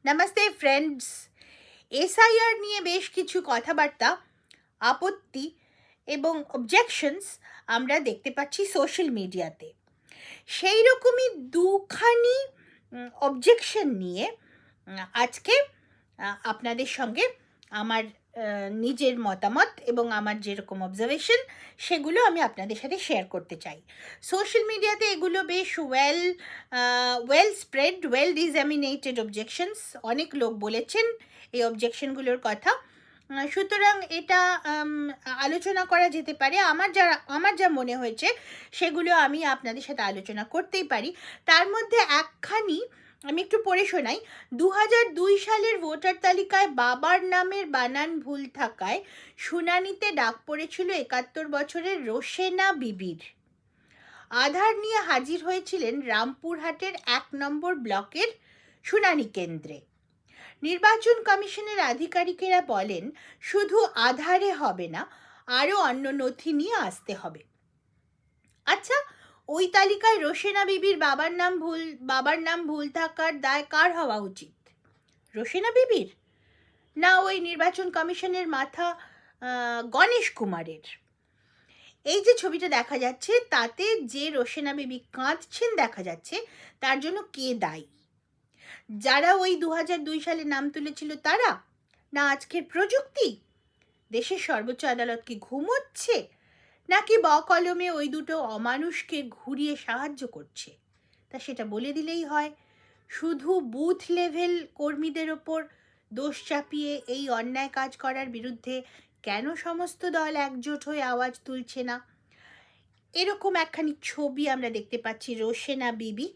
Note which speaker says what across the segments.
Speaker 1: Namaste friends. SIR নিয়ে বেশ কিছু কথাবার্তা, আপত্তি এবং অবজেকশনস আমরা দেখতে পাচ্ছি সোশ্যাল মিডিয়াতে। সেই রকমই দুখানি অবজেকশন নিয়ে আজকে আপনাদের সঙ্গে আমার নিজের মতামত এবং আমার যেরকম অবজারভেশন সেগুলো আমি আপনাদের সাথে শেয়ার করতে চাই। সোশ্যাল মিডিয়াতে এগুলো বেশ ওয়েল স্প্রেড, ওয়েল ডিজামিনেটেড অবজেকশনস। অনেক লোক বলেছেন এই অবজেকশনগুলোর কথা, সুতরাং এটা আলোচনা করা যেতে পারে। আমার যা মনে হয়েছে সেগুলো আমি আপনাদের সাথে আলোচনা করতেই পারি। তার মধ্যে একখানি আমি একটু পড়ে শোনাই। 2002 সালের ভোটার তালিকায় বাবার নামের বানান ভুল থাকায় শুনানিতে ডাক পড়েছিল 71 বছরের রোশেনা বিবির। আধার নিয়ে হাজির হয়েছিলেন রামপুরহাটের 1 নম্বর ব্লকের শুনানি কেন্দ্রে। নির্বাচন কমিশনের আধিকারিকেরা বলেন শুধু আধারে হবে না, আরও অন্য নথি নিয়ে আসতে হবে। আচ্ছা, ওই তালিকায় রোশেনা বিবির বাবার নাম ভুল থাকার দায় কার হওয়া উচিত? রোশেনা বিবির, না ওই নির্বাচন কমিশনের মাথা গণেশ কুমারের? এই যে ছবিটা দেখা যাচ্ছে তাতে যে রোশেনা বিবি কাঁদছেন দেখা যাচ্ছে, তার জন্য কে দায়ী? যারা ওই 2002 সালে নাম তুলেছিল তারা, না আজকের প্রযুক্তি? দেশের সর্বোচ্চ আদালত কি ঘুমোচ্ছে, নাকি বকলমে ওই দুটো অমানুষকে ঘুরিয়ে সাহায্য করছে? তা সেটা বলে দিলেই হয়। শুধু বুথ লেভেল কর্মীদের ওপর দোষ চাপিয়ে এই অন্যায় কাজ করার বিরুদ্ধে কেন সমস্ত দল একজোট হয়ে আওয়াজ তুলছে না? এরকম একখানি ছবি আমরা দেখতে পাচ্ছি। রোশেনা বিবি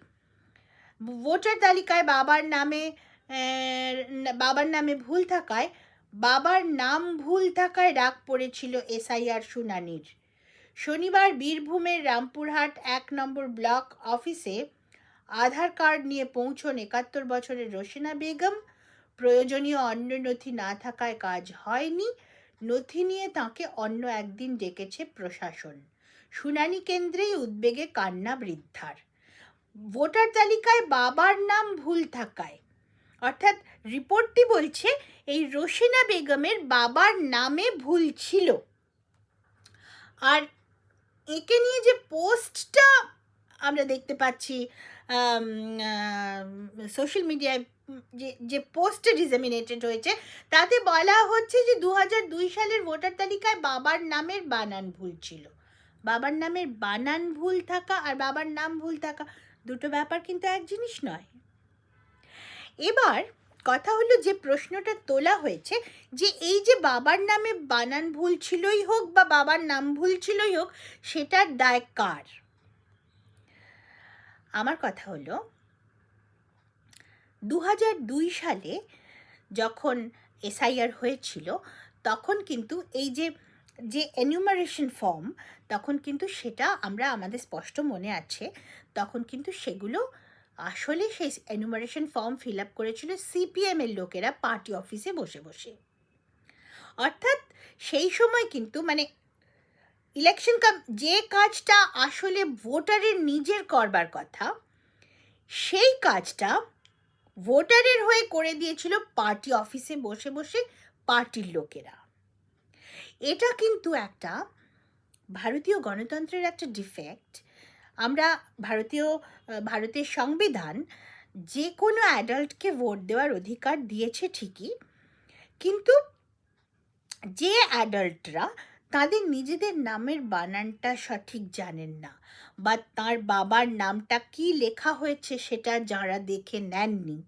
Speaker 1: ভোটার তালিকায় বাবার নামে বাবার নাম ভুল থাকায় ডাক পড়েছিল এসআইআর শুনানির। শনিবার বীরভূমের রামপুরহাট 1 নম্বর ব্লক অফিসে আধার কার্ড নিয়ে পৌঁছন 71 বছরের রোশেনা বেগম। প্রয়োজনীয় অন্য নথি না থাকায় কাজ হয়নি। নথি নিয়ে তাঁকে অন্য একদিন ডেকেছে প্রশাসন। শুনানি কেন্দ্রেই উদ্বেগে কান্না বৃদ্ধার। ভোটার তালিকায় বাবার নাম ভুল থাকায়, অর্থাৎ রিপোর্টটি বলছে এই রোশেনা বেগমের বাবার নামে ভুল ছিল। আর একে নিয়ে যে পোস্টটা আমরা দেখতে পাচ্ছি সোশ্যাল মিডিয়ায়, যে পোস্টে ডিসেমিনেটেড হয়েছে, তাতে বলা হচ্ছে যে 2002 সালের ভোটার তালিকায় বাবার নামের বানান ভুল ছিল। বাবার নামের বানান ভুল থাকা আর বাবার নাম ভুল থাকা দুটো ব্যাপার কিন্তু এক জিনিস নয়। এবার কথা হলো, যে প্রশ্নটা তোলা হয়েছে যে এই যে বাবার নামে বানান ভুল ছিলই হোক বা বাবার নাম ভুল ছিলই হোক, সেটার দায় কার? আমার কথা হলো, 2002 সালে যখন এসআইআর হয়েছিল তখন কিন্তু এই যে এনুমারেশন ফর্ম, তখন কিন্তু সেটা আমাদের স্পষ্ট মনে আছে, তখন কিন্তু সেগুলো আসলে সেই এনুমারেশন ফর্ম ফিল আপ করেছিল সিপিএমের লোকেরা পার্টি অফিসে বসে বসে। অর্থাৎ সেই সময় কিন্তু ইলেকশন যে কাজটা আসলে ভোটারের নিজের করবার কথা, সেই কাজটা ভোটারের হয়ে করে দিয়েছিল পার্টি অফিসে বসে বসে পার্টির লোকেরা। এটা কিন্তু একটা ভারতীয় গণতন্ত্রের একটা ডিফেক্ট। ভারতের সংবিধান যে কোনো অ্যাডাল্টকে ভোট দেওয়ার অধিকার দিয়েছে ঠিকই, কিন্তু যে অ্যাডাল্টরা তাদের নিজেদের নামের বানানটা সঠিক জানেন না, বা তার বাবার নামটা কি লেখা হয়েছে সেটা যারা দেখে নেননি,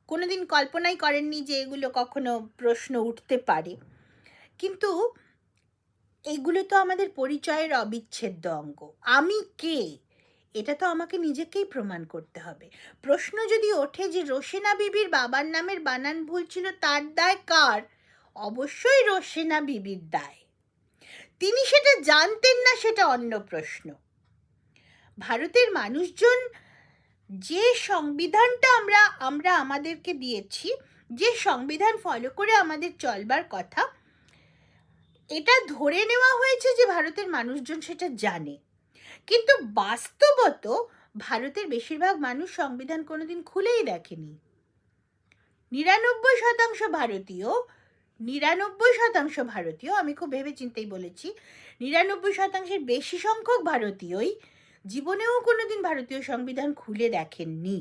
Speaker 1: কোনোদিন কল্পনাই করেননি যে এগুলো কখনো প্রশ্ন উঠতে পারে, কিন্তু এগুলো তো আমাদের পরিচয়ের অবিচ্ছেদ্য অঙ্গ। আমি কে, এটা তো আমাকে নিজেকেই প্রমাণ করতে হবে। প্রশ্ন যদি ওঠে যে রোশেনা বিবির বাবার নামের বানান ভুল ছিল, তার দায় কার? অবশ্যই রোশেনা বিবির দায়। তিনি সেটা জানতেন না, সেটা অন্য প্রশ্ন। ভারতের মানুষজন যে সংবিধানটা আমরা আমাদেরকে দিয়েছি, যে সংবিধান ফলো করে আমাদের চলবার কথা, এটা ধরে নেওয়া হয়েছে যে ভারতের মানুষজন সেটা জানে, কিন্তু বাস্তবত ভারতের বেশিরভাগ মানুষ সংবিধান কোনোদিন খুলেই দেখেনি। 99% ভারতীয়, আমি খুব ভেবে চিন্তেই বলেছি, 99%-এর বেশি সংখ্যক ভারতীয়ই জীবনেও কোনোদিন ভারতীয় সংবিধান খুলে দেখেননি।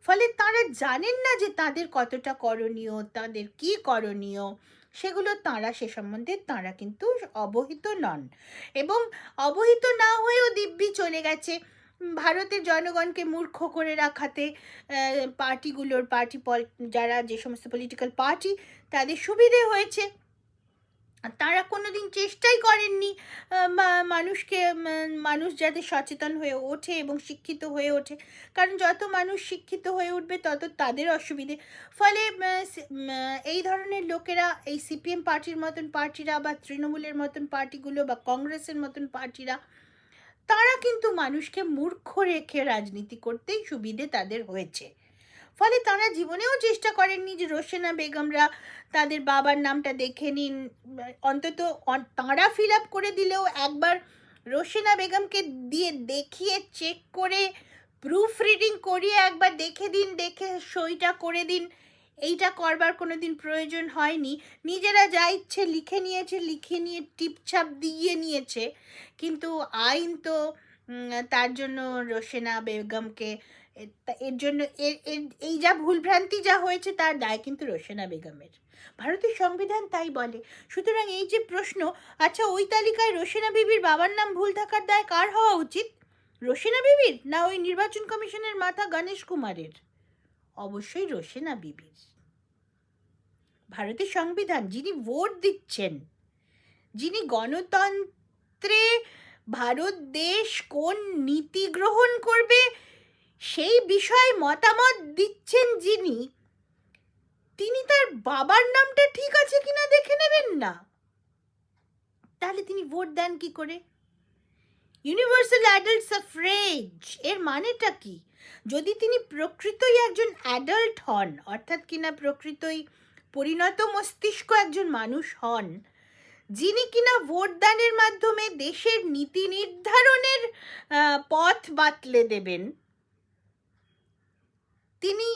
Speaker 1: ফলে তারা জানেন না যে তাদের কতটা করণীয়, তাদের কি করণীয়, সেগুলো তারা সে সম্বন্ধে তারা কিন্তু অবহিত নন। এবং অবহিত না হয়েও দিব্যি চলে গেছে ভারতের জনগণকে মূর্খ করে রাখাতে। যারা যে সমস্ত পলিটিক্যাল পার্টি, তাদের সুবিধে হয়েছে। তারা কোনোদিন চেষ্টাই করেননি মানুষ যাতে সচেতন হয়ে ওঠে এবং শিক্ষিত হয়ে ওঠে। কারণ যত মানুষ শিক্ষিত হয়ে উঠবে তত তাদের অসুবিধে। ফলে এই ধরনের লোকেরা, এই সিপিএম পার্টির মতন পার্টিরা বা তৃণমূলের মতন পার্টিগুলো বা কংগ্রেসের মতন পার্টিরা, তারা কিন্তু মানুষকে মূর্খ রেখে রাজনীতি করতেই সুবিধে তাদের হয়েছে। ফলে তারা জীবনেও চেষ্টা করেননি যে রোশেনা বেগমরা তাদের বাবার নামটা দেখে নিন, অন্তত তাঁরা ফিল আপ করে দিলেও একবার রোশেনা বেগমকে দিয়ে দেখিয়ে চেক করে প্রুফ রিডিং করিয়ে একবার দেখে দিন, দেখে সইটা করে দিন। এইটা করবার কোনো দিন প্রয়োজন হয়নি। নিজেরা যা ইচ্ছে লিখে নিয়ে টিপছাপ দিয়ে নিয়েছে। কিন্তু আইন তো তার জন্য রোশেনা বেগমকে, এর জন্য এই যা ভুলভ্রান্তি যা হয়েছে তার দায় কিন্তু রোশেনা বেগমের। ভারতের সংবিধান তাই বলে। সুতরাং এই যে প্রশ্ন, আচ্ছা ওই তালিকায় রোশেনা বিবির বাবার নাম ভুল থাকার দায় কার হওয়া উচিত? রোশেনা বিবির, না ওই নির্বাচন কমিশনের মাথা গণেশ কুমারের? অবশ্যই রোশেনা বিবির। ভারতের সংবিধান, যিনি ভোট দিচ্ছেন, যিনি গণতন্ত্রে ভারত দেশ কোন নীতি গ্রহণ করবে সেই বিষয়ে মতামত দিচ্ছেন যিনি, তিনি তার বাবার নামটা ঠিক আছে কিনা দেখে নেবেন না? তাহলে তিনি ভোট দেন কি করে? ইউনিভার্সাল অ্যাডাল্ট সাফ্রেজ এর মানেটা কি? যদি তিনি প্রকৃতই একজন অ্যাডাল্ট হন, অর্থাৎ কিনা প্রকৃতই পরিণত মস্তিষ্ক একজন মানুষ হন, যিনি কিনা ভোটদানের মাধ্যমে দেশের নীতি নির্ধারণের পথ বাতলে দেবেন, তিনি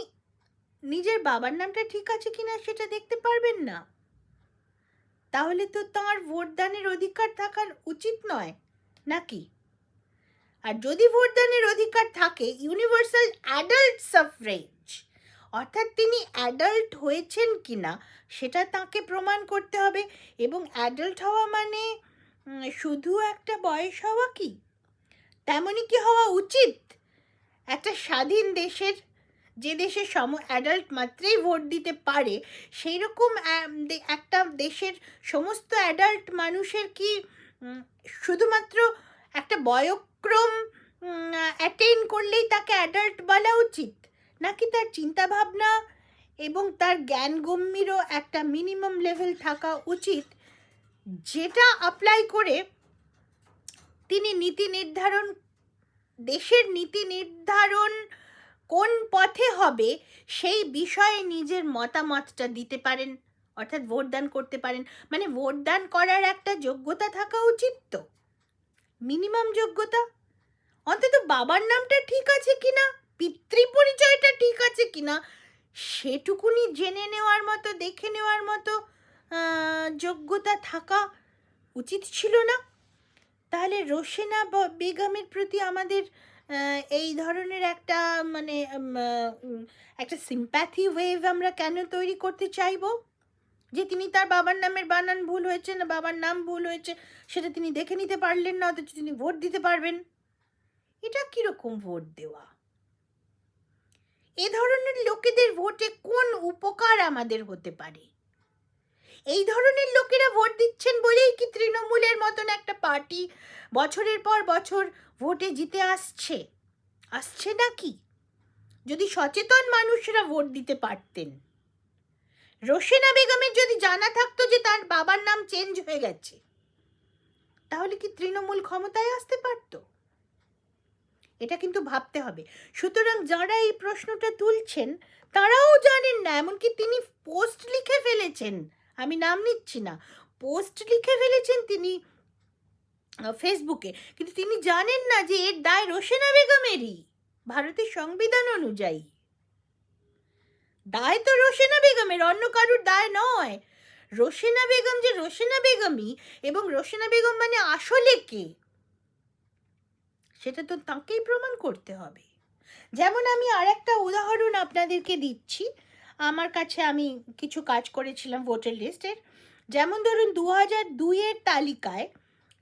Speaker 1: নিজের বাবার নামটা ঠিক আছে কিনা সেটা দেখতে পারবেন না। তাহলে তো তাঁর ভোটদানের অধিকার থাকার উচিত নয় নাকি? আর যদি ভোটদানের অধিকার থাকে, ইউনিভার্সাল অ্যাডাল্ট সাফ্রেজ, অর্থাৎ তিনি অ্যাডাল্ট হয়েছেন কিনা সেটা তাকে প্রমাণ করতে হবে। এবং অ্যাডাল্ট হওয়া মানে শুধু একটা বয়স হওয়া কি? তেমনই কি হওয়া উচিত একটা স্বাধীন দেশের, যে দেশে অ্যাডাল্ট মাত্রেই ভোট দিতে পারে, সেই রকম একটা দেশের সমস্ত অ্যাডাল্ট মানুষের কি শুধুমাত্র একটা বয়ক্রম অ্যাটেইন করলেই তাকে অ্যাডাল্ট বলা উচিত? নাকি তার চিন্তাভাবনা এবং তার জ্ঞানগম্যেরও একটা মিনিমাম লেভেল থাকা উচিত, যেটা অ্যাপ্লাই করে তিনি দেশের নীতি নির্ধারণ কোন পথে হবে সেই বিষয়ে নিজের মতামতটা দিতে পারেন, অর্থাৎ ভোটদান করতে পারেন। মানে ভোটদান করার একটা যোগ্যতা থাকা উচিত, তো মিনিমাম যোগ্যতা। অন্তত বাবার নামটা ঠিক আছে কিনা, পিতৃ পরিচয়টা ঠিক আছে কিনা, সেটুকুনি জেনে নেওয়ার মতো, দেখে নেওয়ার মতো যোগ্যতা থাকা উচিত ছিল না? তাহলে রোশেনা বেগমের প্রতি আমাদের এই ধরনের একটা একটা সিম্প্যাথি ওয়েভ আমরা কেন তৈরি করতে চাইবো? যে তিনি তার বাবার নামের বানান ভুল হয়েছে না বাবার নাম ভুল হয়েছে সেটা তিনি দেখে নিতে পারলেন না, অথচ তিনি ভোট দিতে পারবেন। এটা কিরকম ভোট দেওয়া? এ ধরনের লোকেদের ভোটে কোন উপকার আমাদের হতে পারে? এই ধরনের লোকেরা ভোট দিচ্ছেন বলেই কি তৃণমূলের মতন একটা পার্টি বছরের পর বছর ভোটে জিতে আসছে নাকি? যদি সচেতন মানুষরা ভোট দিতে পারতেন, রোশেনা বেগমের যদি জানা থাকতো যে তার বাবার নাম চেঞ্জ হয়ে গেছে, তাহলে কি তৃণমূল ক্ষমতায় আসতে পারত? এটা কিন্তু ভাবতে হবে। সুতরাং যারা এই প্রশ্নটা তুলছেন তারাও জানেন না, এমনকি তিনি পোস্ট লিখে ফেলেছেন, আমি নাম নিচ্ছি না, পোস্ট লিখে ফেলেছেন তিনি ফেসবুকে, কিন্তু তিনি জানেন না যে এর দায় রোশেনা বেগমেরই ভারতের সংবিধান অনুযায়ী। দায় তো রোশেনা বেগমের, অন্য কারুর দায় নয়। রোশেনা বেগম যে রোশেনা বেগমই, এবং রোশেনা বেগম মানে আসলে কে সেটা তো তাকেই প্রমাণ করতে হবে। যেমন আমি আর একটা উদাহরণ আপনাদেরকে দিচ্ছি, আমার কাছে আমি কিছু কাজ করেছিলাম ভোটার লিস্টের। যেমন ধরুন 2002-এর তালিকায়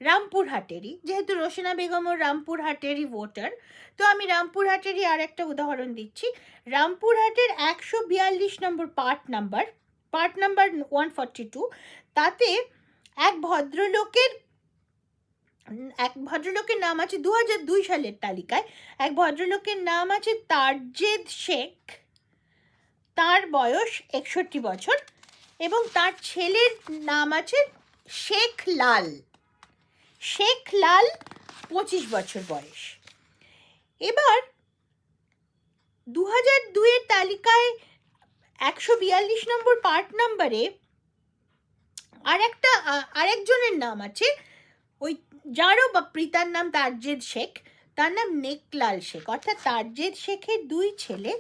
Speaker 1: রামপুরহাটেরই, যেহেতু রোশেনা বেগমও রামপুরহাটেরই ভোটার, তো আমি রামপুরহাটেরই আর একটা উদাহরণ দিচ্ছি। রামপুরহাটের 142 নম্বর পার্ট নাম্বার 142, তাতে এক ভদ্রলোকের নাম আছে 2002 সালের তালিকায়, এক ভদ্রলোকের নাম আছে তারজেদ শেখ। তার বয়স 61 বছর এবং তার ছেলের নাম আছে শেখ লাল। 25 বছর বয়স। এবার 2002-এর তালিকায় 142 নম্বর পার্ট নাম্বারে আরেকজনের নাম আছে, ওই যারও বা পিতার নাম তারজেদ শেখ, তার নাম নেকলাল শেখ। অর্থাৎ তারজেদ শেখের দুই ছেলে,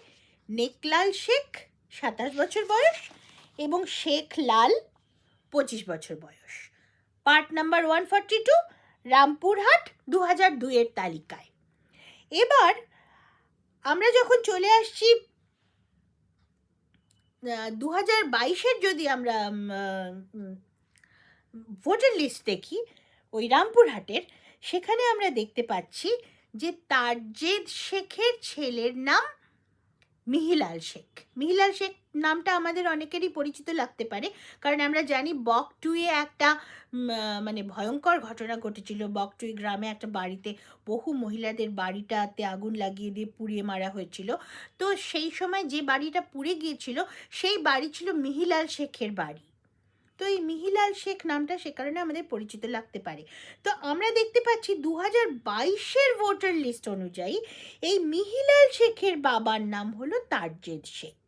Speaker 1: নেকলাল শেখ 27 বছর বয়স এবং শেখ লাল 25 বছর বয়স। পার্ট নাম্বার 142, রামপুরহাট, 2002-এর তালিকায়। এবার আমরা যখন চলে আসছি 2022-এর, যদি আমরা ভোটার লিস্ট দেখি ওই রামপুরহাটের, সেখানে আমরা দেখতে পাচ্ছি যে তারজেদ শেখের ছেলের নাম মিহিলাল শেখ। মিহিলাল শেখ নামটা আমাদের অনেকেরই পরিচিত লাগতে পারে, কারণ আমরা জানি বকটুয়ে একটা মানে ভয়ঙ্কর ঘটনা ঘটেছিল। বকটুই গ্রামে একটা বাড়িতে বহু মহিলাদের বাড়িটাতে আগুন লাগিয়ে দিয়ে পুড়িয়ে মারা হয়েছিল। তো সেই সময় যে বাড়িটা পুড়ে গিয়েছিল সেই বাড়ি ছিল মিহিলাল শেখের বাড়ি। তো এই মিহিলাল শেখ নামটা সে কারণে আমাদের পরিচিত লাগতে পারে। তো আমরা দেখতে পাচ্ছি 2022-এর ভোটার লিস্ট অনুযায়ী এই মিহিলাল শেখের বাবার নাম হলো তারজেদ শেখ।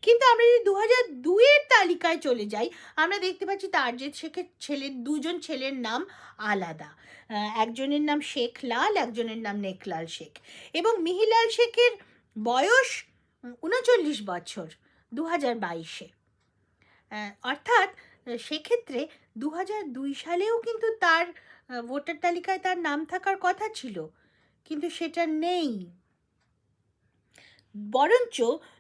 Speaker 1: কিন্তু আমরা যদি 2002-এর তালিকায় চলে যাই, আমরা দেখতে পাচ্ছি তারজেদ শেখের দুজন ছেলের নাম আলাদা। একজনের নাম শেখ লাল, একজনের নাম নেকলাল শেখ। এবং মিহিলাল শেখের বয়স 39 বছর 2022-এ। অর্থাৎ সেক্ষেত্রে 2002 সালেও কিন্তু তার ভোটার তালিকায় তার নাম থাকার কথা ছিল, কিন্তু সেটা নেই। বরঞ্চ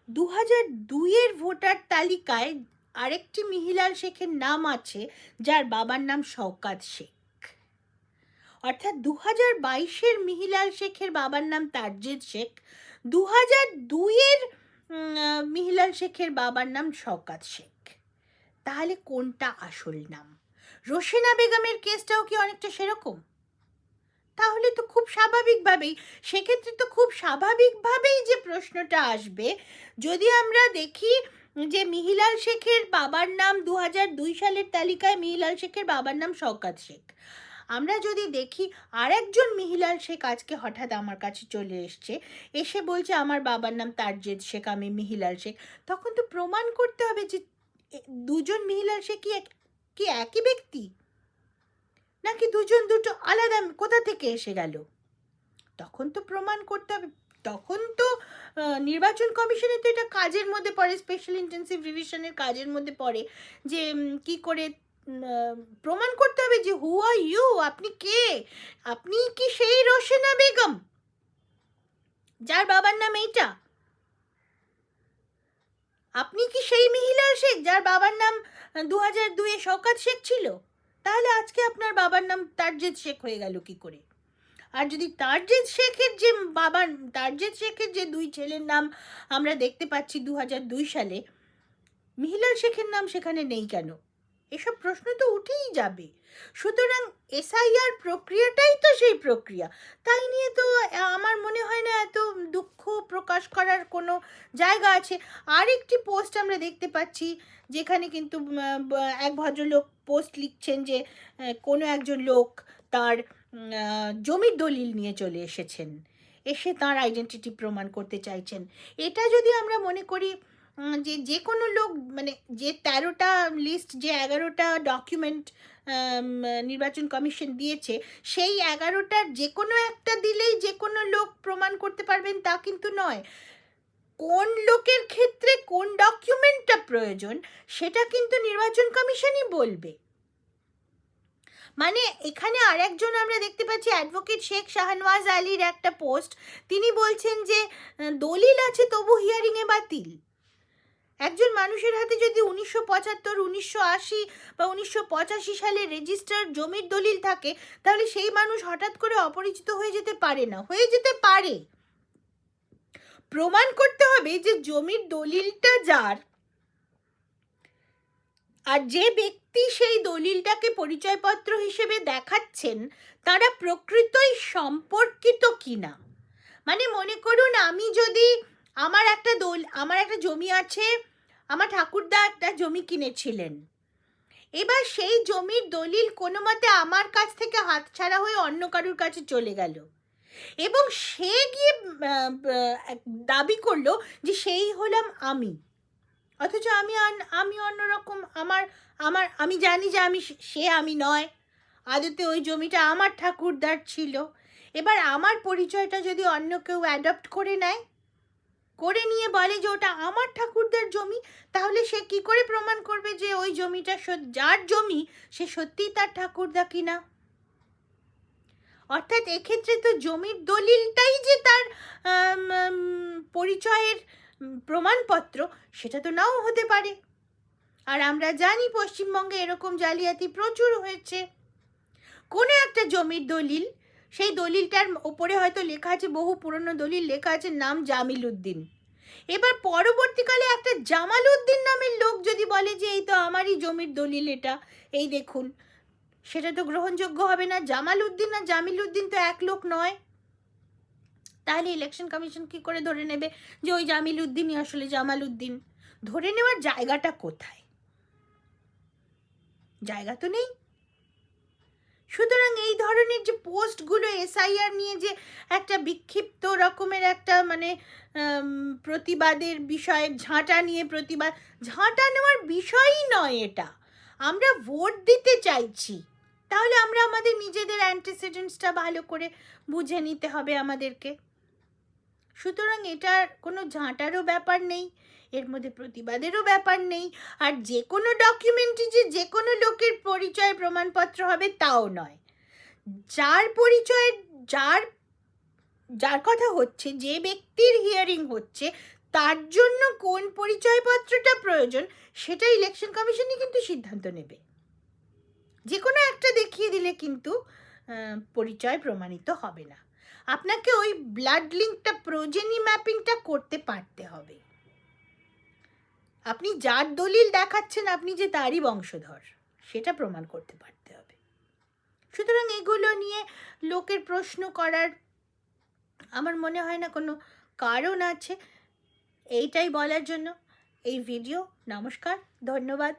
Speaker 1: 2002-এর ভোটার তালিকায় আরেকটি মিহিলাল শেখের নাম আছে, যার বাবার নাম শওকাত শেখ। অর্থাৎ 2022-এর মিহিলাল শেখের বাবার নাম তারজেদ শেখ, 2002-এর মিহিলাল শেখের বাবার নাম শওকাত শেখ। তাহলে কোনটা আসল নাম? রোশেনা বেগমের কেসটাও কি অনেকটা সেরকম? তাহলে তো খুব স্বাভাবিকভাবেই, সেক্ষেত্রে তো খুব স্বাভাবিকভাবেই যে প্রশ্নটা আসবে, যদি আমরা দেখি যে মিহিলাল শেখের বাবার নাম 2002 সালের তালিকায় মিহিলাল শেখের বাবার নাম শওকাত শেখ, আমরা যদি দেখি আরেকজন মিহিলাল শেখ আজকে হঠাৎ আমার কাছে চলে এসে বলছে আমার বাবার নাম তারজেদ শেখ, আমি মিহিলাল শেখ, তখন তো প্রমাণ করতে হবে যে দুজন মিহিলাল শেখ কি একই ব্যক্তি, নাকি দুজন দুটো আলাদা, কোথা থেকে এসে গেল? তখন তো প্রমাণ করতে হবে। তখন তো নির্বাচন কমিশনের তো এটা কাজের মধ্যে পড়ে, স্পেশাল ইন্টেন্সিভ রিভিশনের কাজের মধ্যে পড়ে, যে কি করে প্রমাণ করতে হবে যে হু আর ইউ, আপনি কে? আপনি কি সেই রোশেনা বেগম যার বাবার নাম এইটা? আপনি কি সেই মিহিলাল শেখ যার বাবার নাম 2002-এ শওকাত শেখ ছিল? তাহলে আজকে আপনার বাবার নাম তারজেদ শেখ হয়ে গেল কি করে? আর যদি তারজেদ শেখের যে দুই ছেলের নাম আমরা দেখতে পাচ্ছি 2002 সালে, মিহিলাল শেখের নাম সেখানে নেই কেন? এসব প্রশ্ন তো উঠেই যাবে। সুতরাং এসআইআর প্রক্রিয়াটাই তো সেই প্রক্রিয়া, তাই নিয়ে তো আমার মনে হয় না এত দুঃখ প্রকাশ করার কোনো জায়গা আছে। আরেকটি পোস্ট আমরা দেখতে পাচ্ছি, যেখানে কিন্তু এক ভদ্রলোক পোস্ট লিখছেন যে কোনো একজন লোক তার জমির দলিল নিয়ে চলে এসে তার আইডেন্টিটি প্রমাণ করতে চাইছেন। এটা যদি আমরা মনে করি যে কোনো লোক, মানে যে 13টা লিস্ট, যে 11টা ডকুমেন্ট নির্বাচন কমিশন দিয়েছে, সেই 11টার যে কোনো একটা দিলেই যে কোনো লোক প্রমাণ করতে পারবেন তা কিন্তু নয়। কোন লোকের ক্ষেত্রে কোন ডকুমেন্টটা প্রয়োজন সেটা কিন্তু নির্বাচন কমিশনই বলবে। মানে এখানে আরেকজন আমরা দেখতে পাচ্ছি অ্যাডভোকেট শেখ শাহনওয়াজ আলীর একটা পোস্ট, তিনি বলছেন যে দলিল আছে তবু হিয়ারিংয়ে বাতিল। একজন মানুষের হাতে যদি 1975, 1980 বা 1985 সালে রেজিস্টার্ড জমির দলিল থাকে, তাহলে সেই মানুষ হঠাৎ করে অপরিচিত হয়ে যেতে পারে না, হয়ে যেতে পারে। প্রমাণ করতে হবে যে জমির দলিলটা যার, আর যে ব্যক্তি সেই দলিলটাকে পরিচয়পত্র হিসেবে দেখাচ্ছেন তারা প্রকৃতই সম্পর্কিত কিনা। মানে মনে করুন আমি যদি আমার একটা জমি আছে, আমার ঠাকুরদা একটা জমি কিনেছিলেন, এবার সেই জমির দলিল কোনো মতে আমার কাছ থেকে হাতছাড়া হয়ে অন্য কারুর কাছে চলে গেল, এবং সে গিয়ে দাবি করলো যে সেই হলাম আমি, অথচ আমি অন্যরকম, আমি জানি যে আমি নয়, আদতে ওই জমিটা আমার ঠাকুরদার ছিল। এবার আমার পরিচয়টা যদি অন্য কেউ অ্যাডপ্ট করে নেয়, করে নিয়ে বলে যে ওটা আমার ঠাকুরদার জমি, তাহলে সে কি করে প্রমাণ করবে যে ওই জমিটা যার জমি সে সত্যিই তার ঠাকুরদা কিনা? অর্থাৎ এক্ষেত্রে তো জমির দলিলটাই যে তার পরিচয়ের প্রমাণপত্র, সেটা তো নাও হতে পারে। আর আমরা জানি পশ্চিমবঙ্গে এরকম জালিয়াতি প্রচুর হয়েছে। কোনো একটা জমির দলিল, সেই দলিলটার ওপরে হয়তো লেখা আছে, বহু পুরনো দলিল, লেখা আছে নাম জামিল উদ্দিন। এবার পরবর্তীকালে একটা জামাল উদ্দিন নামের লোক যদি বলে যে এই তো আমারই জমির দলিল এটা, এই দেখুন, সেটা তো গ্রহণযোগ্য হবে না। জামাল উদ্দিন আর জামিল উদ্দিন তো এক লোক নয়। তাহলে ইলেকশন কমিশন কি করে ধরে নেবে যে ওই জামিল উদ্দিনই আসলে জামাল উদ্দিন? ধরে নেওয়ার জায়গাটা কোথায়? জায়গা তো নেই। সুতরাং এই ধরনের যে পোস্টগুলো এসআইআর নিয়ে যে একটা বিক্ষিপ্ত রকমের একটা মানে প্রতিবাদের বিষয়, ঝাঁটা নিয়ে প্রতিবাদ, ঝাঁটা নেওয়ার বিষয়ই নয় এটা। আমরা ভোট দিতে চাইছি, তাহলে আমরা আমাদের নিজেদের অ্যান্টিসিডেন্টসটা ভালো করে বুঝে নিতে হবে আমাদেরকে। সুতরাং এটার কোনো ঝাঁটারও ব্যাপার নেই, এর মধ্যে প্রতিবাদেরও ব্যাপার নেই, আর যে কোনো ডকুমেন্টই যে কোনো লোকের পরিচয় প্রমাণপত্র হবে তাও নয়। যার পরিচয়, যার কথা হচ্ছে, যে ব্যক্তির হিয়ারিং হচ্ছে, তার জন্য কোন পরিচয়পত্রটা প্রয়োজন সেটা ইলেকশন কমিশনই কিন্তু সিদ্ধান্ত নেবে। যে কোনো একটা দেখিয়ে দিলে কিন্তু পরিচয় প্রমাণিত হবে না। আপনাকে ওই ব্লাড লিঙ্কটা, প্রোজেনি ম্যাপিংটা করতে পারতে হবে। আপনি যার দলিল দেখাচ্ছেন আপনি যে তারই বংশধর, সেটা প্রমাণ করতে পারতে হবে। সুতরাং এগুলো নিয়ে লোকের প্রশ্ন করার আমার মনে হয় না কোনো কারণ আছে। এইটাই বলার জন্য এই ভিডিও। নমস্কার, ধন্যবাদ।